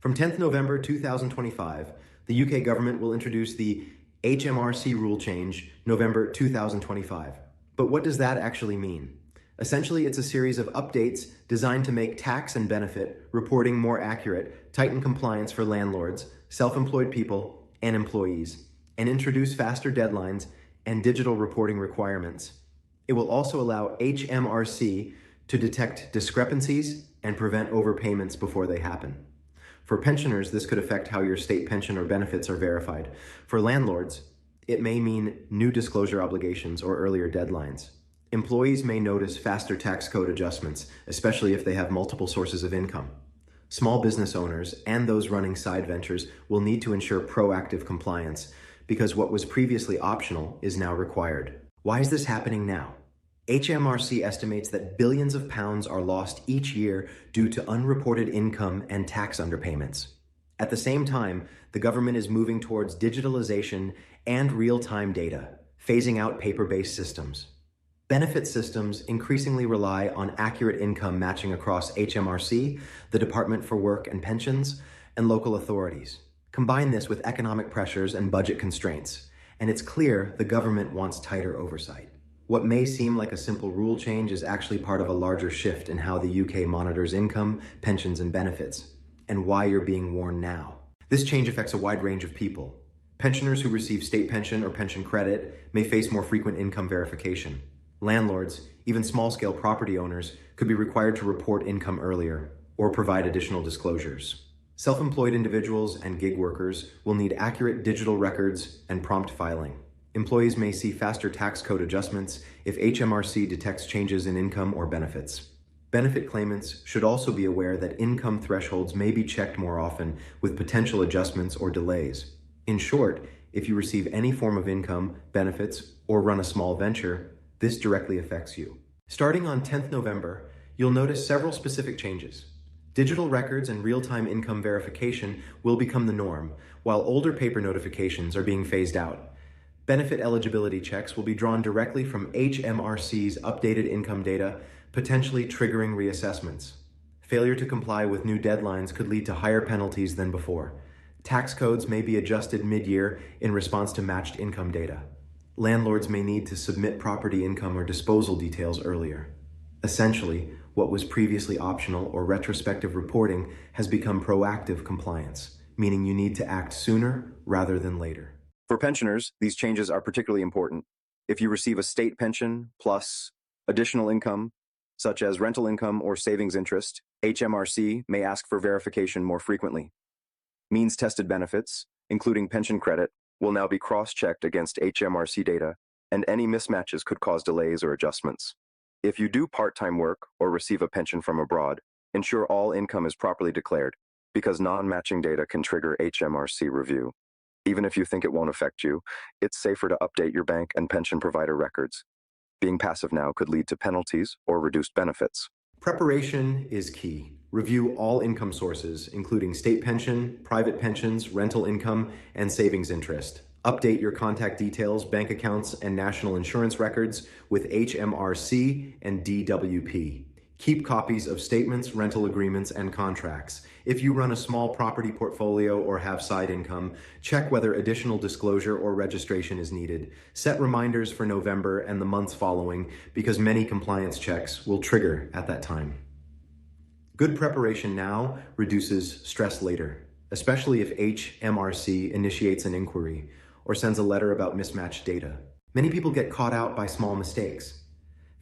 From 10th November 2025, the UK government will introduce the HMRC rule change November 2025. But what does that actually mean? Essentially, it's a series of updates designed to make tax and benefit reporting more accurate, tighten compliance for landlords, self-employed people, and employees, and introduce faster deadlines and digital reporting requirements. It will also allow HMRC to detect discrepancies and prevent overpayments before they happen. For pensioners, this could affect how your state pension or benefits are verified. For landlords, it may mean new disclosure obligations or earlier deadlines. Employees may notice faster tax code adjustments, especially if they have multiple sources of income. Small business owners and those running side ventures will need to ensure proactive compliance because what was previously optional is now required. Why is this happening now? HMRC estimates that billions of pounds are lost each year due to unreported income and tax underpayments. At the same time, the government is moving towards digitalization and real-time data, phasing out paper-based systems. Benefit systems increasingly rely on accurate income matching across HMRC, the Department for Work and Pensions, and local authorities. Combine this with economic pressures and budget constraints, and it's clear the government wants tighter oversight. What may seem like a simple rule change is actually part of a larger shift in how the UK monitors income, pensions, and benefits, and why you're being warned now. This change affects a wide range of people. Pensioners who receive state pension or pension credit may face more frequent income verification. Landlords, even small-scale property owners, could be required to report income earlier or provide additional disclosures. Self-employed individuals and gig workers will need accurate digital records and prompt filing. Employees may see faster tax code adjustments if HMRC detects changes in income or benefits. Benefit claimants should also be aware that income thresholds may be checked more often with potential adjustments or delays. In short, if you receive any form of income, benefits, or run a small venture, this directly affects you. Starting on 10th November, you'll notice several specific changes. Digital records and real-time income verification will become the norm, while older paper notifications are being phased out. Benefit eligibility checks will be drawn directly from HMRC's updated income data, potentially triggering reassessments. Failure to comply with new deadlines could lead to higher penalties than before. Tax codes may be adjusted mid-year in response to matched income data. Landlords may need to submit property income or disposal details earlier. Essentially, what was previously optional or retrospective reporting has become proactive compliance, meaning you need to act sooner rather than later. For pensioners, these changes are particularly important. If you receive a state pension plus additional income, such as rental income or savings interest, HMRC may ask for verification more frequently. Means-tested benefits, including pension credit, will now be cross-checked against HMRC data, and any mismatches could cause delays or adjustments. If you do part-time work or receive a pension from abroad, ensure all income is properly declared, because non-matching data can trigger HMRC review. Even if you think it won't affect you, it's safer to update your bank and pension provider records. Being passive now could lead to penalties or reduced benefits. Preparation is key. Review all income sources, including state pension, private pensions, rental income, and savings interest. Update your contact details, bank accounts, and national insurance records with HMRC and DWP. Keep copies of statements, rental agreements, and contracts. If you run a small property portfolio or have side income, check whether additional disclosure or registration is needed. Set reminders for November and the months following because many compliance checks will trigger at that time. Good preparation now reduces stress later, especially if HMRC initiates an inquiry or sends a letter about mismatched data. Many people get caught out by small mistakes.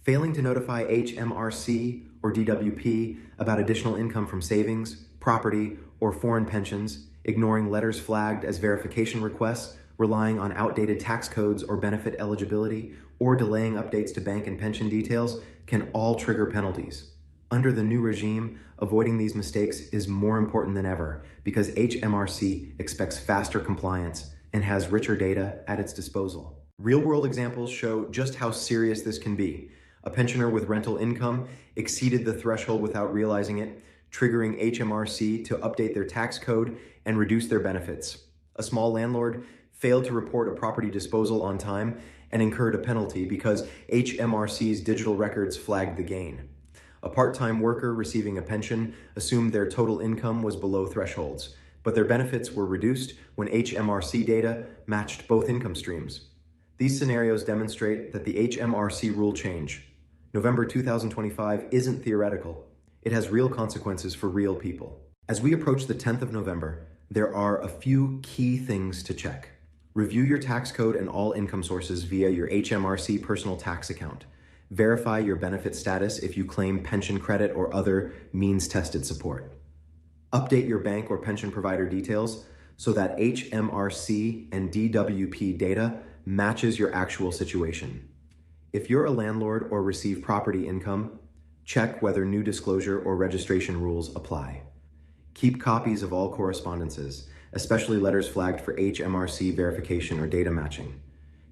Failing to notify HMRC or DWP about additional income from savings, property, or foreign pensions, ignoring letters flagged as verification requests, relying on outdated tax codes or benefit eligibility, or delaying updates to bank and pension details can all trigger penalties. Under the new regime, avoiding these mistakes is more important than ever because HMRC expects faster compliance and has richer data at its disposal. Real-world examples show just how serious this can be. A pensioner with rental income exceeded the threshold without realizing it, triggering HMRC to update their tax code and reduce their benefits. A small landlord failed to report a property disposal on time and incurred a penalty because HMRC's digital records flagged the gain. A part-time worker receiving a pension assumed their total income was below thresholds, but their benefits were reduced when HMRC data matched both income streams. These scenarios demonstrate that the HMRC rule change, November 2025, isn't theoretical. It has real consequences for real people. As we approach the 10th of November, there are a few key things to check. Review your tax code and all income sources via your HMRC personal tax account. Verify your benefit status if you claim pension credit or other means-tested support. Update your bank or pension provider details so that HMRC and DWP data matches your actual situation. If you're a landlord or receive property income, check whether new disclosure or registration rules apply. Keep copies of all correspondences, especially letters flagged for HMRC verification or data matching.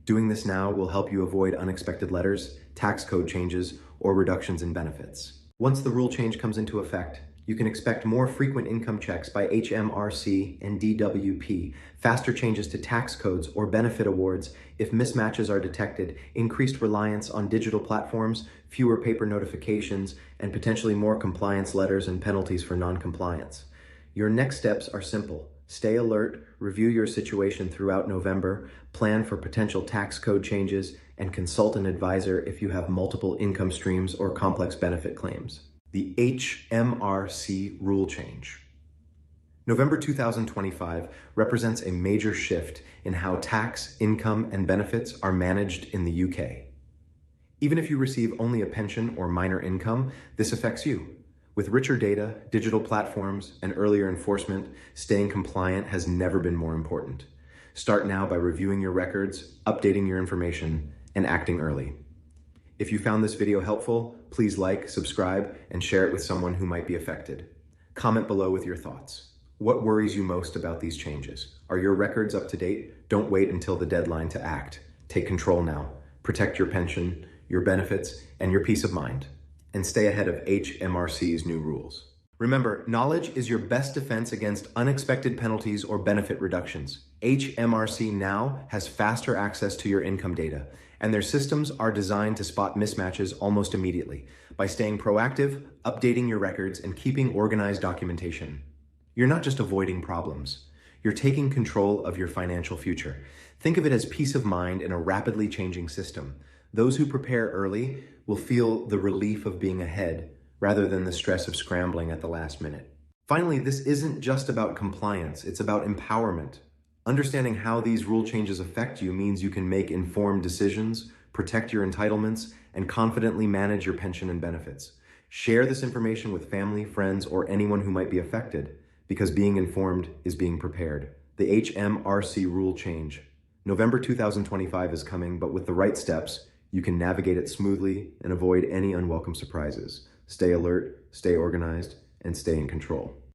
Doing this now will help you avoid unexpected letters, tax code changes, or reductions in benefits. Once the rule change comes into effect, you can expect more frequent income checks by HMRC and DWP, faster changes to tax codes or benefit awards if mismatches are detected, increased reliance on digital platforms, fewer paper notifications, and potentially more compliance letters and penalties for non-compliance. Your next steps are simple. Stay alert, review your situation throughout November, plan for potential tax code changes, and consult an advisor if you have multiple income streams or complex benefit claims. The HMRC rule change. November 2025 represents a major shift in how tax, income, and benefits are managed in the UK. Even if you receive only a pension or minor income, this affects you. With richer data, digital platforms, and earlier enforcement, staying compliant has never been more important. Start now by reviewing your records, updating your information, and acting early. If you found this video helpful, please like, subscribe, and share it with someone who might be affected. Comment below with your thoughts. What worries you most about these changes? Are your records up to date? Don't wait until the deadline to act. Take control now. Protect your pension, your benefits, and your peace of mind. And stay ahead of HMRC's new rules. Remember, knowledge is your best defense against unexpected penalties or benefit reductions. HMRC now has faster access to your income data, and their systems are designed to spot mismatches almost immediately by staying proactive, updating your records, and keeping organized documentation. You're not just avoiding problems. You're taking control of your financial future. Think of it as peace of mind in a rapidly changing system. Those who prepare early will feel the relief of being ahead rather than the stress of scrambling at the last minute. Finally, this isn't just about compliance, it's about empowerment. Understanding how these rule changes affect you means you can make informed decisions, protect your entitlements, and confidently manage your pension and benefits. Share this information with family, friends, or anyone who might be affected, because being informed is being prepared. The HMRC rule change. November 2025 is coming, but with the right steps, you can navigate it smoothly and avoid any unwelcome surprises. Stay alert, stay organized, and stay in control.